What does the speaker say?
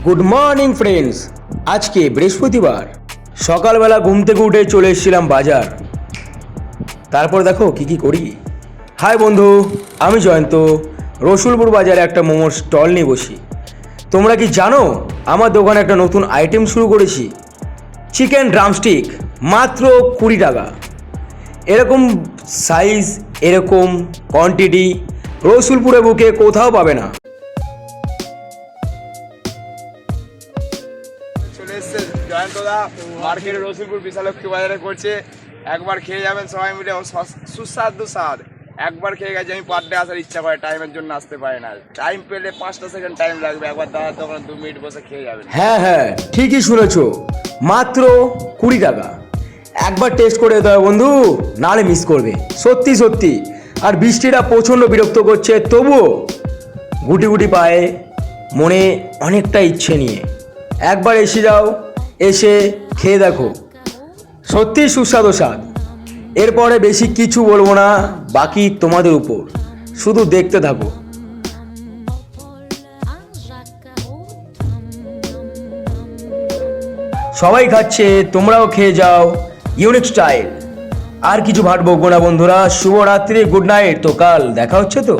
Good morning friends. আজকে বৃহস্পতিবার সকালবেলা ঘুম থেকে উঠে চলে এসেছিলাম বাজার। তারপর দেখো কি করি। হাই বন্ধু, আমি জয়ন্ত। রসুলপুর বাজারে একটা মোমোর স্টল নিয়ে বসি। তোমরা কি জানো আমার দোকানে একটা নতুন আইটেম শুরু করেছি? চিকেন ড্রামস্টিক, মাত্র 20 টাকা। এরকম সাইজ, এরকম কোয়ান্টিটি রসুলপুরে বুকে কোথাও পাবে না। চলে এসছে জয়ন্তদা মার্কেটে রসুলপুর বিশালক্ষী বাজারে করছে। একবার খেয়ে যাবেন সবাই মিলে, সুস্বাদু স্বাদ। একবার খেয়ে গেছে, আমি পার ডে আসার ইচ্ছা করে, টাইমের জন্য আসতে পারে না। টাইম পেলে 5টা সেকেন্ড টাইম লাগবে, একবার দাদার দোকানে 2 মিনিট বসে খেয়ে যাবেন। হ্যাঁ, ঠিকই শুনেছ, মাত্র 20 টাকা। একবার টেস্ট করে যেতে হবে বন্ধু, নাহলে মিস করবে। সত্যি। আর বৃষ্টিটা প্রচণ্ড বিরক্ত করছে, তবুও গুটি গুটি পায়ে, মনে অনেকটা ইচ্ছে নিয়ে একবার এসে যাও, এসে খেয়ে দেখো। সত্যি সুস্বাদু স্বাদ। এরপরে বেশি কিছু বলবো না, বাকি তোমাদের উপর, শুধু দেখতে থাকো। সবাই খাচ্ছে, তোমরাও খেয়ে যাও। Unique style. আর কিছু ভাট বকবো না বন্ধুরা। শুভরাত্রি, গুড নাইট। তো কাল দেখা হচ্ছে তো।